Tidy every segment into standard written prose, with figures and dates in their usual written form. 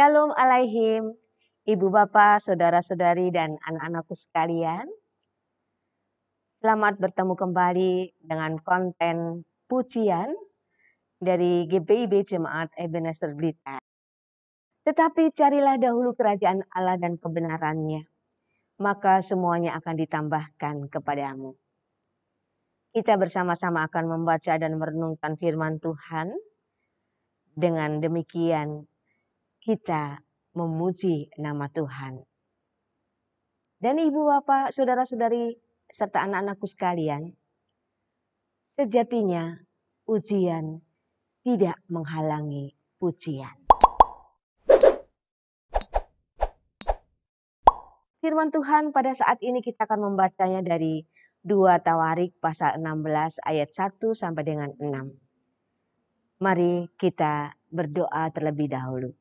Shalom alaihim, ibu bapak, saudara-saudari dan anak-anakku sekalian. Selamat bertemu kembali dengan konten pujian dari GPIB Jemaat Ebenezer Blitar. Tetapi carilah dahulu kerajaan Allah dan kebenarannya, maka semuanya akan ditambahkan kepadamu. Kita bersama-sama akan membaca dan merenungkan firman Tuhan. Dengan demikian kita memuji nama Tuhan. Dan ibu bapak, saudara-saudari, serta anak-anakku sekalian, sejatinya ujian tidak menghalangi pujian. Firman Tuhan pada saat ini kita akan membacanya dari 2 Tawarik pasal 16 ayat 1 sampai dengan 6. Mari kita berdoa terlebih dahulu.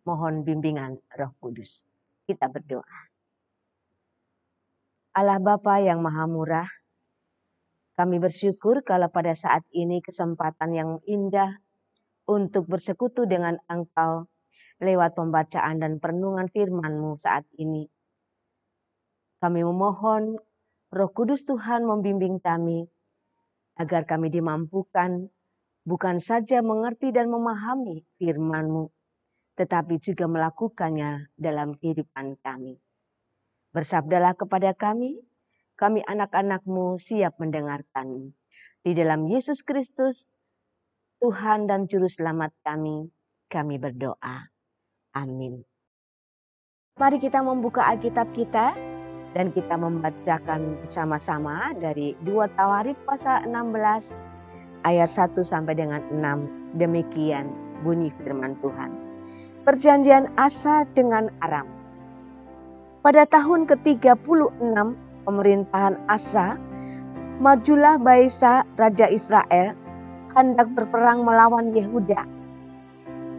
Mohon bimbingan Roh Kudus. Kita berdoa. Allah Bapa yang Maha Murah, kami bersyukur kalau pada saat ini kesempatan yang indah untuk bersekutu dengan Engkau lewat pembacaan dan perenungan firman-Mu saat ini. Kami memohon Roh Kudus Tuhan membimbing kami agar kami dimampukan bukan saja mengerti dan memahami firman-Mu, tetapi juga melakukannya dalam kehidupan kami. Bersabdalah kepada kami anak-anak-Mu siap mendengarkan-Mu. Di dalam Yesus Kristus, Tuhan dan Juru Selamat kami berdoa. Amin. Mari kita membuka Alkitab kita dan kita membacakan bersama-sama dari 2 Tawarik pasal 16 ayat 1 sampai dengan 6. Demikian bunyi firman Tuhan. Perjanjian Asa dengan Aram. Pada tahun ke-36 pemerintahan Asa, majulah Baesa Raja Israel hendak berperang melawan Yehuda.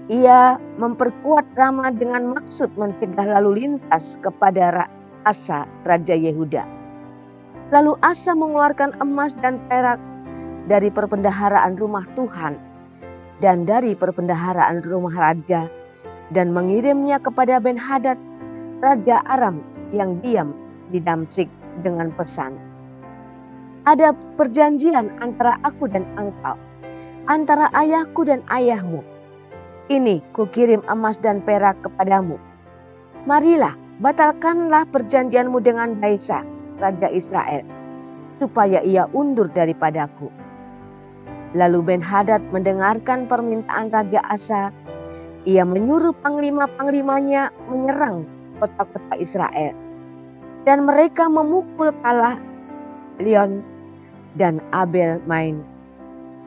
Ia memperkuat Rama dengan maksud mencegah lalu lintas kepada Asa Raja Yehuda. Lalu Asa mengeluarkan emas dan perak dari perbendaharaan rumah Tuhan dan dari perbendaharaan rumah raja dan mengirimnya kepada Ben-Hadad Raja Aram yang diam di Damsyik dengan pesan, ada perjanjian antara aku dan engkau, antara ayahku dan ayahmu. Ini kukirim emas dan perak kepadamu. Marilah, batalkanlah perjanjianmu dengan Baesa, Raja Israel, supaya ia undur daripadaku. Lalu Ben-Hadad mendengarkan permintaan Raja Asa. Ia menyuruh panglima-panglimanya menyerang kota-kota Israel. Dan mereka memukul kalah Lion dan Abel Maim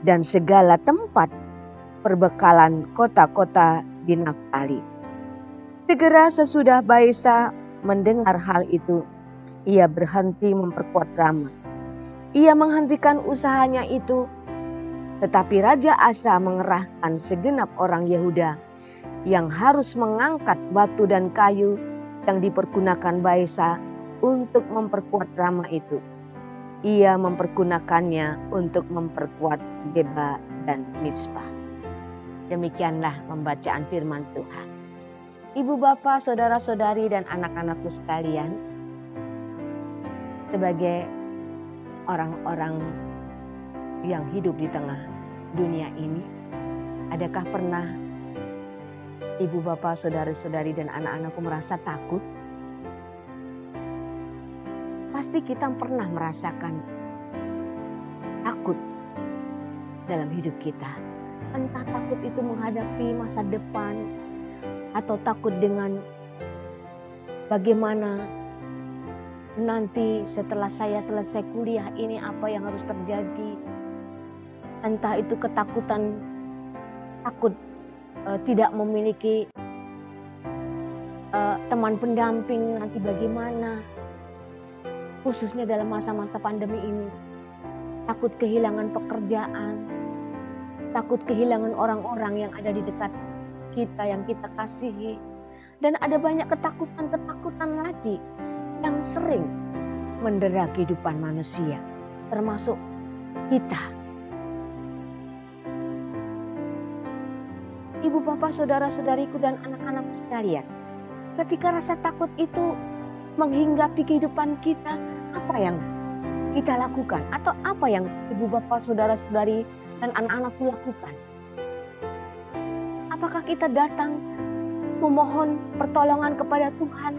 dan segala tempat perbekalan kota-kota di Naftali. Segera sesudah Baesa mendengar hal itu, ia berhenti memperkuat Rama. Ia menghentikan usahanya itu, tetapi Raja Asa mengerahkan segenap orang Yehuda yang harus mengangkat batu dan kayu yang dipergunakan Baesa untuk memperkuat Rama itu. Ia mempergunakannya untuk memperkuat Geba dan Mizpah. Demikianlah pembacaan firman Tuhan. Ibu bapak, saudara-saudari dan anak-anakku sekalian, sebagai orang-orang yang hidup di tengah dunia ini, adakah pernah ibu bapak, saudara-saudari dan anak-anakku merasa takut? Pasti kita pernah merasakan takut dalam hidup kita. Entah takut itu menghadapi masa depan, atau takut dengan bagaimana nanti setelah saya selesai kuliah ini apa yang harus terjadi. Entah itu ketakutan, takut tidak memiliki teman pendamping nanti bagaimana. Khususnya dalam masa-masa pandemi ini. Takut kehilangan pekerjaan. Takut kehilangan orang-orang yang ada di dekat kita, yang kita kasihi. Dan ada banyak ketakutan-ketakutan lagi yang sering mendera kehidupan manusia. Termasuk kita. ibu bapak, saudara-saudariku dan anak-anakku sekalian, ketika rasa takut itu menghinggapi kehidupan kita, apa yang kita lakukan? Atau apa yang ibu bapak, saudara-saudari dan anak-anakku lakukan? Apakah kita datang memohon pertolongan kepada Tuhan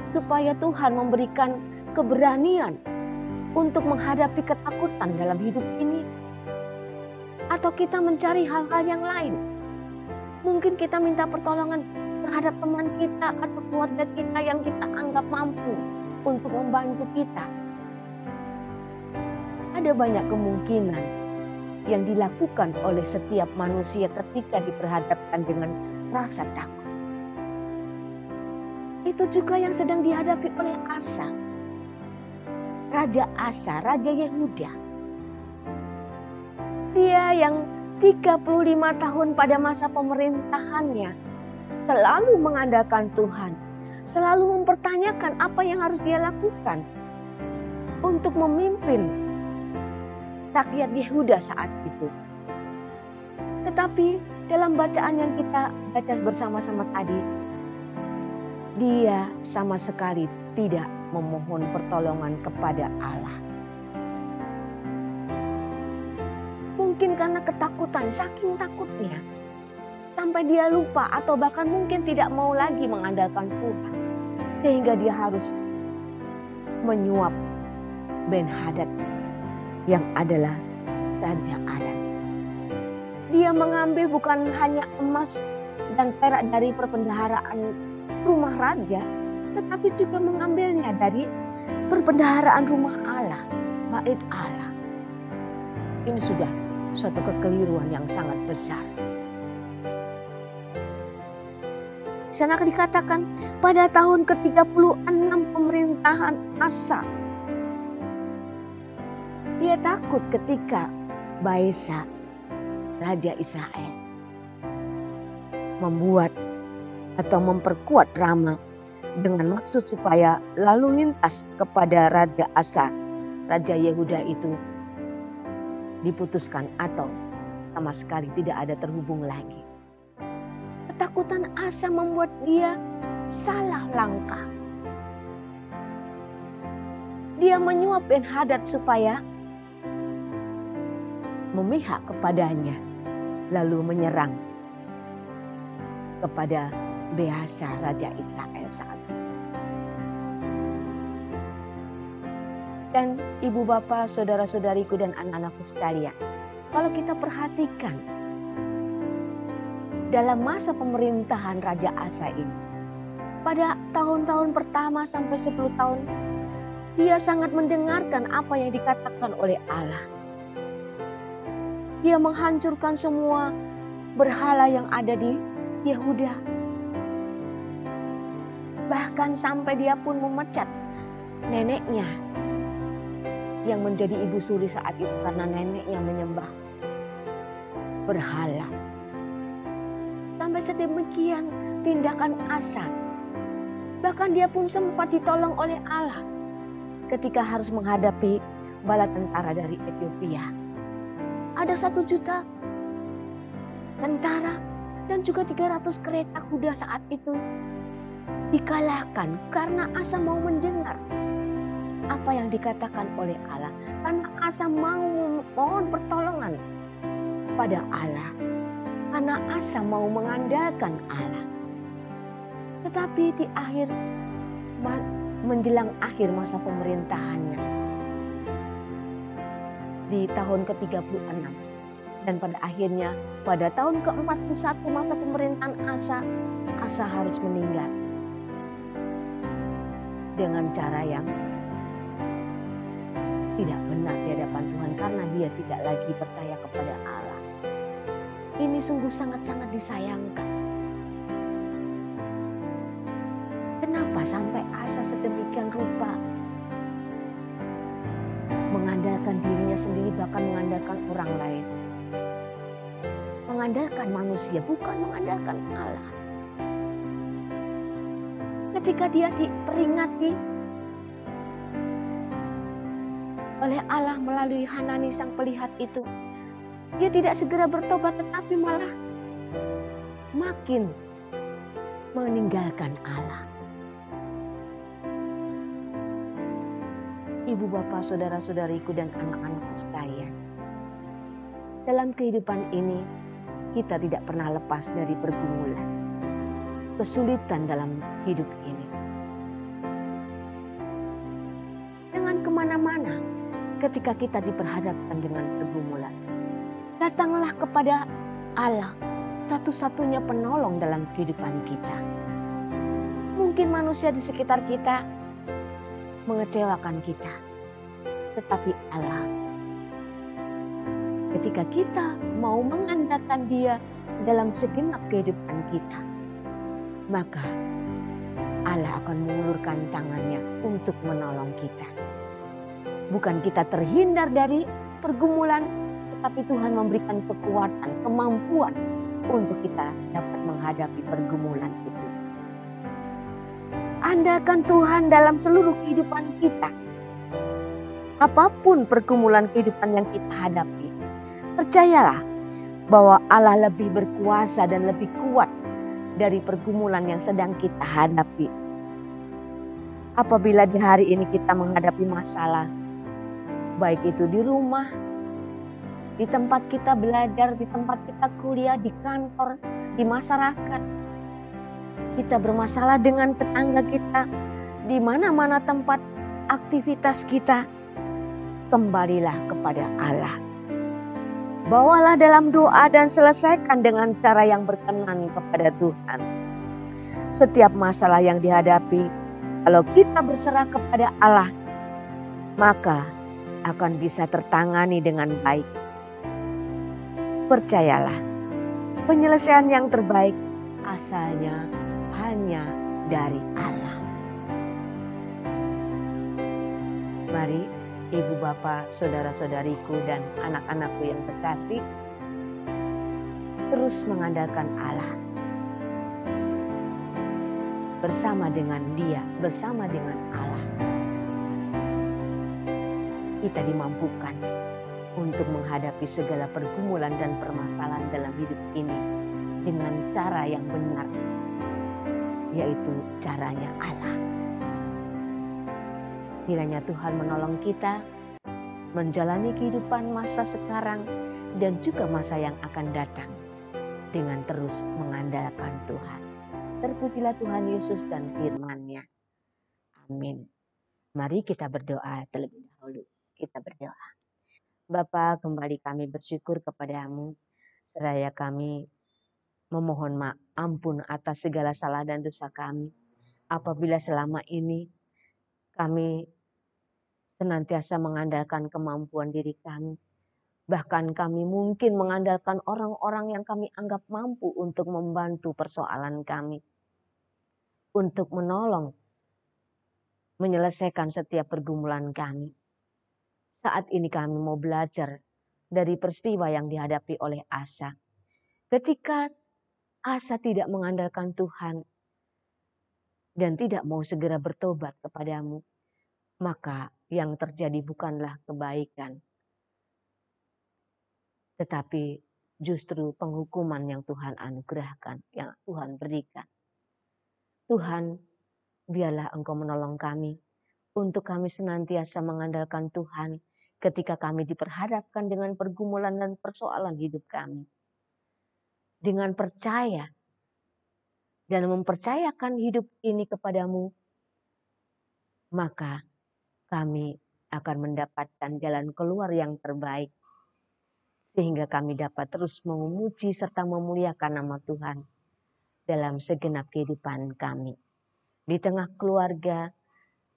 supaya Tuhan memberikan keberanian untuk menghadapi ketakutan dalam hidup ini? Atau kita mencari hal-hal yang lain? Mungkin kita minta pertolongan terhadap teman kita atau keluarga kita yang kita anggap mampu untuk membantu kita. Ada banyak kemungkinan yang dilakukan oleh setiap manusia ketika diperhadapkan dengan rasa takut. Itu juga yang sedang dihadapi oleh Asa. Raja Asa, Raja Yehuda. Dia yang 35 tahun pada masa pemerintahannya selalu mengandalkan Tuhan. Selalu mempertanyakan apa yang harus dia lakukan untuk memimpin rakyat Yehuda saat itu. Tetapi dalam bacaan yang kita baca bersama-sama tadi, dia sama sekali tidak memohon pertolongan kepada Allah. Mungkin karena ketakutan, saking takutnya, sampai dia lupa atau bahkan mungkin tidak mau lagi mengandalkan Tuhan. Sehingga dia harus menyuap Ben-Hadad yang adalah Raja Aram. Dia mengambil bukan hanya emas dan perak dari perbendaharaan rumah raja, tetapi juga mengambilnya dari perbendaharaan rumah Allah, bait Allah. Ini sudah suatu kekeliruan yang sangat besar. Di sana dikatakan pada tahun ke-36 pemerintahan Asa, dia takut ketika Baesa, Raja Israel, membuat atau memperkuat Rama dengan maksud supaya lalu lintas kepada Raja Asa, Raja Yehuda itu diputuskan atau sama sekali tidak ada terhubung lagi. Ketakutan Asa membuat dia salah langkah. Dia menyuap Ben-Hadad supaya memihak kepadanya, lalu menyerang kepada Baesa, Raja Israel saat itu. Dan ibu bapak, saudara-saudariku dan anak-anakku sekalian, kalau kita perhatikan dalam masa pemerintahan Raja Asa ini, pada tahun-tahun pertama sampai 10 tahun, dia sangat mendengarkan apa yang dikatakan oleh Allah. Dia menghancurkan semua berhala yang ada di Yehuda. Bahkan sampai dia pun memecat neneknya yang menjadi ibu suri saat itu karena neneknya menyembah berhala. Sampai sedemikian tindakan Asa. Bahkan dia pun sempat ditolong oleh Allah ketika harus menghadapi bala tentara dari Ethiopia. Ada 1 juta tentara dan juga 300 kereta kuda saat itu dikalahkan karena Asa mau mendengar apa yang dikatakan oleh Allah. Karena Asa mau mohon pertolongan pada Allah. Karena Asa mau mengandalkan Allah. Tetapi di akhir, menjelang akhir masa pemerintahannya, di tahun ke-36. Dan pada akhirnya pada tahun ke-41 masa pemerintahan Asa, Asa harus meninggal. Dengan cara yang tidak benar di hadapan Tuhan karena dia tidak lagi percaya kepada Allah. Ini sungguh sangat-sangat disayangkan. Kenapa sampai Asa sedemikian rupa mengandalkan dirinya sendiri, bahkan mengandalkan orang lain, mengandalkan manusia, bukan mengandalkan Allah. Ketika dia diperingati oleh Allah melalui Hanani sang pelihat itu, dia tidak segera bertobat, tetapi malah makin meninggalkan Allah. Ibu bapak, saudara-saudariku dan anak-anakku sekalian, dalam kehidupan ini kita tidak pernah lepas dari pergumulan, kesulitan dalam hidup ini. Jangan kemana-mana ketika kita diperhadapkan dengan pergumulan. Datanglah kepada Allah, satu-satunya penolong dalam kehidupan kita. Mungkin manusia di sekitar kita mengecewakan kita, tetapi Allah, ketika kita mau mengandalkan Dia dalam segenap kehidupan kita, maka Allah akan mengulurkan tangannya untuk menolong kita. Bukan kita terhindar dari pergumulan, tetapi Tuhan memberikan kekuatan, kemampuan untuk kita dapat menghadapi pergumulan itu. Andalkan Tuhan dalam seluruh kehidupan kita. Apapun pergumulan kehidupan yang kita hadapi, percayalah bahwa Allah lebih berkuasa dan lebih kuat dari pergumulan yang sedang kita hadapi. Apabila di hari ini kita menghadapi masalah, baik itu di rumah, di tempat kita belajar, di tempat kita kuliah, di kantor, di masyarakat, kita bermasalah dengan tetangga kita, di mana-mana tempat aktivitas kita, kembalilah kepada Allah. Bawalah dalam doa dan selesaikan dengan cara yang berkenan kepada Tuhan. Setiap masalah yang dihadapi, kalau kita berserah kepada Allah, maka akan bisa tertangani dengan baik. Percayalah, penyelesaian yang terbaik asalnya hanya dari Allah. Mari ibu bapak, saudara-saudariku dan anak-anakku yang terkasih, terus mengandalkan Allah. Bersama dengan Dia, bersama dengan Allah, kita dimampukan untuk menghadapi segala pergumulan dan permasalahan dalam hidup ini dengan cara yang benar, yaitu caranya Allah. Kiranya Tuhan menolong kita menjalani kehidupan masa sekarang dan juga masa yang akan datang dengan terus mengandalkan Tuhan. Terpujilah Tuhan Yesus dan firman-Nya. Amin. Mari kita berdoa terlebih dahulu. Kita berdoa. Bapa, kembali kami bersyukur kepadamu, seraya kami memohon ampun atas segala salah dan dosa kami. Apabila selama ini kami senantiasa mengandalkan kemampuan diri kami, bahkan kami mungkin mengandalkan orang-orang yang kami anggap mampu untuk membantu persoalan kami, untuk menolong, menyelesaikan setiap pergumulan kami. Saat ini kami mau belajar dari peristiwa yang dihadapi oleh Asa. Ketika Asa tidak mengandalkan Tuhan dan tidak mau segera bertobat kepadamu, maka yang terjadi bukanlah kebaikan, tetapi justru penghukuman yang Tuhan anugerahkan, yang Tuhan berikan. Tuhan, biarlah Engkau menolong kami untuk kami senantiasa mengandalkan Tuhan ketika kami diperhadapkan dengan pergumulan dan persoalan hidup kami. Dengan percaya dan mempercayakan hidup ini kepadamu, maka kami akan mendapatkan jalan keluar yang terbaik. Sehingga kami dapat terus memuji serta memuliakan nama Tuhan dalam segenap kehidupan kami. Di tengah keluarga,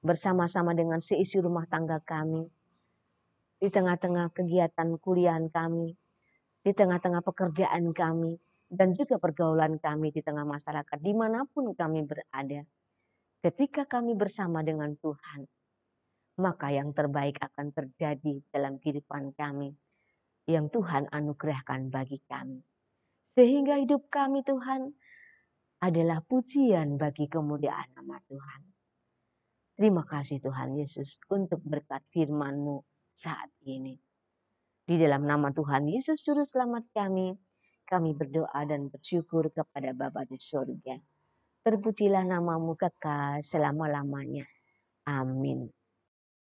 bersama-sama dengan seisi rumah tangga kami, di tengah-tengah kegiatan kuliah kami, di tengah-tengah pekerjaan kami, dan juga pergaulan kami di tengah masyarakat, dimanapun kami berada. Ketika kami bersama dengan Tuhan, maka yang terbaik akan terjadi dalam kehidupan kami, yang Tuhan anugerahkan bagi kami. Sehingga hidup kami, Tuhan, adalah pujian bagi kemuliaan nama Tuhan. Terima kasih Tuhan Yesus untuk berkat firman-Mu saat ini. Di dalam nama Tuhan Yesus Juru Selamat kami kami berdoa dan bersyukur kepada Bapa di surga. Terpujilah namamu kekal selama-lamanya. Amin.